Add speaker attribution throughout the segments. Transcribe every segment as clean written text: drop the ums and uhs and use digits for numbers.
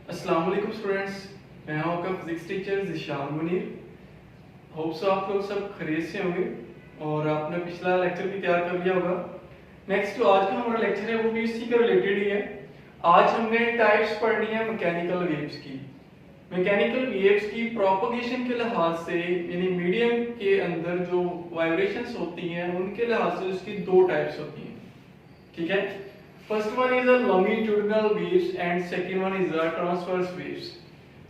Speaker 1: अस्सलाम वालेकुम स्टूडेंट्स, मैं हूं आपका physics teacher Zeeshan Munir. Hope so आप लोग सब खैरियत से होंगे और आपने पिछला लेक्चर भी तैयार कर लिया होगा। नेक्स्ट जो आज का हमारा लेक्चर है वो भी इसी का रिलेटेड ही है। आज हमने टाइप्स पढ़नी है मैकेनिकल वेव्स की। मैकेनिकल वेव्स की प्रोपगेशन के लिहाज से यानी मीडियम के अंदर जो वाइब्रेशंस होती हैं उनके लिहाज से उसकी दो टाइप्स होती हैं। ठीक है, first one is a longitudinal waves and second one is a transverse waves.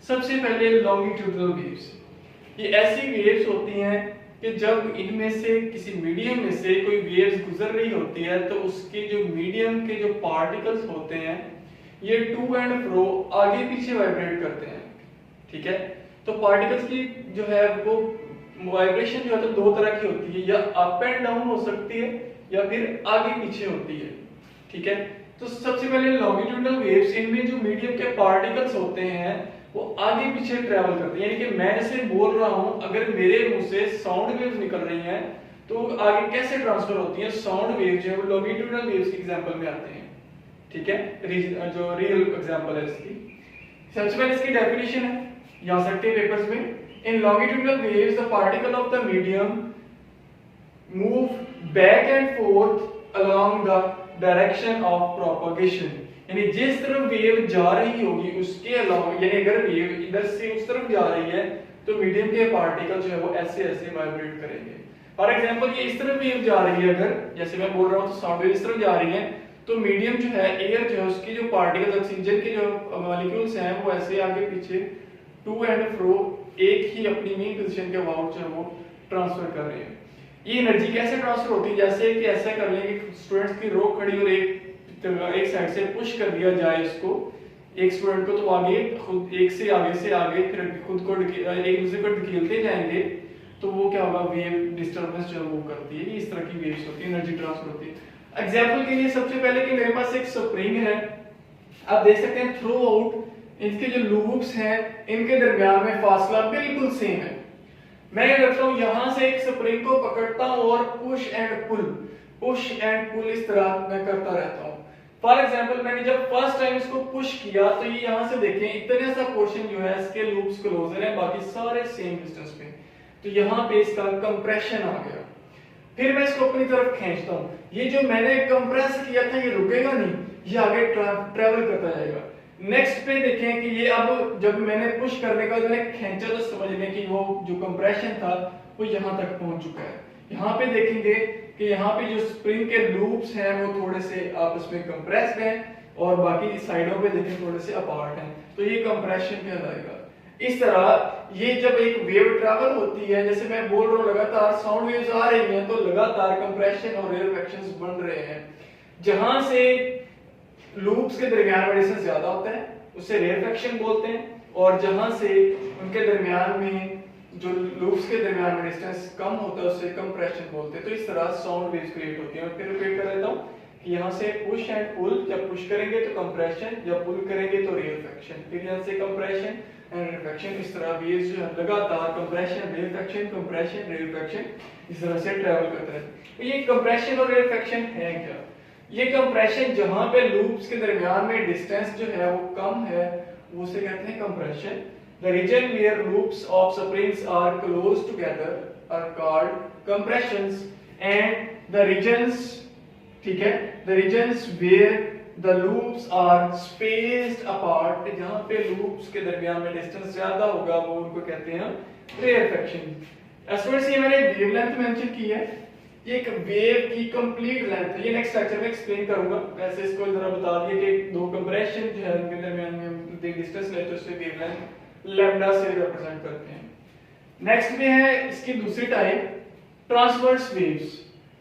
Speaker 1: सबसे पहले लॉन्गिट्यूडिनल वेव्स, ये ऐसी वेव्स होती हैं कि जब इनमें से किसी मीडियम में से कोई वेव्स गुजर रही होती है तो उसके जो मीडियम के जो पार्टिकल्स होते हैं ये टू एंड फ्रो आगे पीछे वाइब्रेट करते हैं। ठीक है, तो पार्टिकल्स की जो है वो वाइब्रेशन जो है तो दो तरह की होती है, या अप एंड डाउन हो सकती है या फिर आगे पीछे होती है। ठीक है, तो सबसे पहले लॉन्गिट्यूडिनल वेव्स, इनमें जो मीडियम के पार्टिकल्स होते हैं वो आगे पीछे ट्रैवल करते हैं। यानी कि मैं जैसे बोल रहा हूं, अगर मेरे मुंह से साउंड वेव्स निकल रही हैं तो आगे कैसे ट्रांसफर होती हैं? साउंड वेव्स जो है वो लॉन्गिट्यूडिनल वेव्स के एग्जांपल में आते हैं। ठीक है, जो रियल एग्जांपल है इसकी। सबसे पहले इसकी डेफिनेशन है, या सकते पेपर्स में, in longitudinal waves the particle of the medium move back and forth along the direction of propagation. यानी जिस तरफ वेव जा रही होगी उसके अलावा, यानी अगर वेव इधर से उस तरफ जा रही है तो मीडियम के पार्टिकल जो है वो ऐसे ऐसे वाइब्रेट करेंगे। फॉर एग्जांपल ये इस तरफ वेव जा रही है, अगर जैसे मैं बोल रहा हूं तो साउंड वेव इस तरफ जा रही है तो मीडियम जो है, एयर जो है, उसकी जो पार्टिकल्स, ऑक्सीजन के जो मॉलिक्यूल्स हैं वो ऐसे आगे पीछे टू एंड फ्रो एक ही अपनी मेन पोजीशन के अबाउट जो है वो ट्रांसफर कर रहे हैं। ये एनर्जी कैसे ट्रांसफर होती है? जैसे कि ऐसा कर लेंगे स्टूडेंट्स की रो खड़ी और एक साइड से पुश कर दिया जाए इसको, एक स्टूडेंट को, तो आगे खुद एक से आगे फिर खुद को एक दूसरे को ढकेलते जाएंगे तो वो क्या होगा, वेव डिस्टरबेंस जो मूव करती है। इस तरह की वेव्स होती है, एनर्जी ट्रांसफर होती है। एग्जांपल के लिए सबसे पहले कि मेरे पास एक स्प्रिंग है, आप देख सकते हैं थ्रू आउट इनके जो लूप्स हैं इनके दरमियान में फासला बिल्कुल सेम है। मैं क्या करता हूं, यहां से एक स्प्रिंग को पकड़ता हूं और पुश एंड पुल इस तरह मैं करता रहता हूं। फॉर एग्जांपल मैंने जब फर्स्ट टाइम इसको पुश किया तो ये यहां से देखें इतना सा पोर्शन जो है इसके लूप्स क्लोजर है, बाकी सारे सेम डिस्टेंस पे, तो यहां पे इसका कंप्रेशन आ गया। फिर मैं इसको अपनी तरफ खींचता हूं, ये जो मैंने कंप्रेस किया था ये रुकेगा नहीं, ये आगे ट्रैवल करता जाएगा। नेक्स्ट पे देखें कि ये अब जब मैंने पुश करने का मैंने खींचा तो समझ लें कि वो जो कंप्रेशन था वो यहां तक पहुंच चुका है। यहाँ पे देखेंगे कि यहाँ पे जो स्प्रिंग के लूप्स हैं वो थोड़े से आपस में कंप्रेस्ड हैं और बाकी साइडों पे देखें थोड़े से अपार्ट हैं, तो ये कंप्रेशन कहलाएगा। इस तरह ये जब एक वेव ट्रैवल होती है, जैसे मैं बोल रहा हूँ लगातार साउंड वेव्स आ रही हैं तो लगातार कंप्रेशन और रेयरफेक्शंस बन रहे हैं। जहां से लूप्स के दरमियान में डिस्टेंस ज्यादा होता है उसे रेयरफेक्शन बोलते हैं, और जहां से उनके दरमियान में जो लूप्स के दरमियान में डिस्टेंस कम होता है उसे कंप्रेशन बोलते हैं। तो इस तरह साउंड वेव्स क्रिएट होती हैं। और फिर रिपीट कर देता हूं कि यहां से पुश एंड पुल, जब पुश करेंगे तो कंप्रेशन, जब पुल करेंगे तो रेयरफेक्शन, फिर यहां से कंप्रेशन एंड रेयरफेक्शन। इस तरह वेव्स जो है लगातार कंप्रेशन रेयरफेक्शन इस तरह से ट्रैवल करते हैं। तो ये कंप्रेशन और रेयरफेक्शन है क्या? ये कंप्रेशन जहां पे लूप्स के दरमियान में डिस्टेंस जो है वो कम है वो उसे कहते हैं compression. The region where loops of springs are close together are called compressions, and the regions, ठीक है, the regions where the loops are spaced apart, जहां पे loops के दरमियान में डिस्टेंस ज्यादा होगा वो उनको कहते हैं rarefaction। स्टूडेंट्स ये मैंने वेवलेंथ मेंशन की है, ये एक वेव की कंप्लीट लेंथ है। ये नेक्स्ट लेक्चर में एक्सप्लेन करूंगा। वैसे इसको जरा बता दिए कि दो कंप्रेशन जो है उनके दरमियान में डिस्टेंस लेते हैं उससे वेवलेंथ लैम्डा से रिप्रेजेंट करते हैं। नेक्स्ट में है इसकी दूसरी type, transverse waves.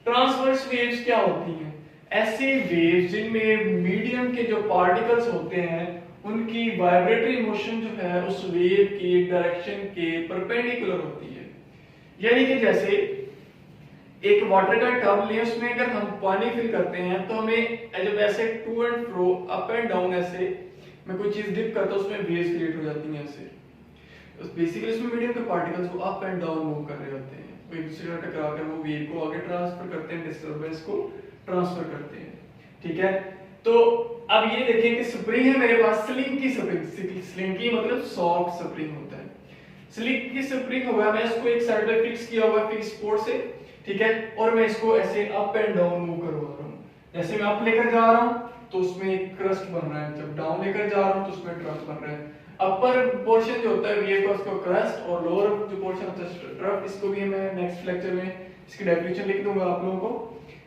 Speaker 1: Transverse waves क्या होती हैं? ऐसी वेव्स जिनमें मीडियम के जो पार्टिकल्स होते हैं उनकी वाइब्रेटरी मोशन जो है उस वेव की डायरेक्शन के परपेंडिकुलर होती है। यानी कि जैसे एक वाटर का टब ले, उसमें अगर हम पानी फिल करते हैं तो हमें जब ऐसे to and fro up and down ऐसे मैं कोई चीज डिप करता हूं उसमें वेव्स क्रिएट हो जाती हैं ऐसे। तो बेसिकली इसमें मीडियम के पार्टिकल्स को अप एंड डाउन मूव कर रहे होते हैं, वो एक दूसरे से टकरा कर वो वेव को आगे ट्रांसफर करते हैं, डिस्टरबेंस को ट्रांसफर करते हैं। ठीक है, तो अब ये देखिए कि स्प्रिंग है मेरे पास, स्लिंकी स्प्रिंग, स्लिंकी मतलब सॉफ्ट स्प्रिंग होता है। स्लिंकी स्प्रिंग हुआ, मैं इसको एक साइड पे फिक्स किया हुआ है फिक्स स्पॉट से, ठीक है, और मैं इसको ऐसे अप एंड डाउन मूव करवा रहा हूँ। जैसे मैं अप लेकर जा रहा हूँ तो उसमें एक क्रस्ट बन रहा है, जब डाउन लेकर जा रहा हूँ तो उसमें ट्रफ बन रहा है। अपर पोर्शन जो होता है वीएफ का उसको क्रस्ट, और लोअर जो पोर्शन होता है ट्रफ, इसको भी मैं नेक्स्ट लेक्चर में इसकी डेफिनेशन लिख दूंगा आप लोगों को,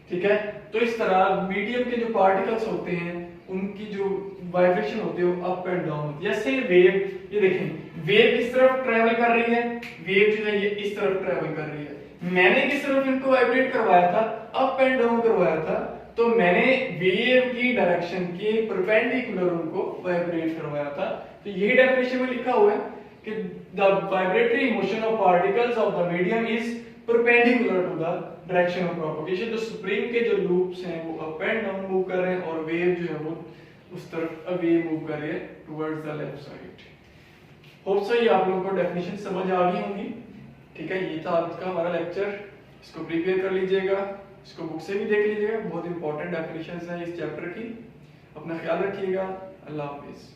Speaker 1: ठीक है। तो इस तरह मीडियम के जो पार्टिकल्स होते हैं उनकी जो वाइब्रेशन होती है वो अप एंड डाउन होती है। जैसे वेव, ये देखें वेव इस तरफ ट्रेवल कर रही है, वेव जो है ये इस तरफ ट्रेवल कर रही है। मैंने किस तरफ इनको वाइब्रेट करवाया था, अप एंड डाउन करवाया था, तो मैंने वेव की डायरेक्शन के परपेंडिकुलर उनको वाइब्रेट करवाया था। तो यही डेफिनेशन में लिखा हुआ है कि the vibratory motion of particles of the medium is perpendicular to the direction of propagation. तो स्प्रिंग के जो लूप्स हैं वो अप एंड डाउन मूव कर रहे हैं, और वेव जो है वो उस तरफ अवे मूव कर रही है towards the left side. Hope so ये आप लोगों को डेफिनेशन समझ आ गई होंगी, ठीक है। ये था आज का हमारा लेक्चर, इसको प्रिपेयर कर लीजिएगा, इसको बुक से भी देख लीजिएगा, बहुत इंपॉर्टेंट डेफिनेशंस हैं इस चैप्टर की। अपना ख्याल रखिएगा, अल्लाह हाफिज।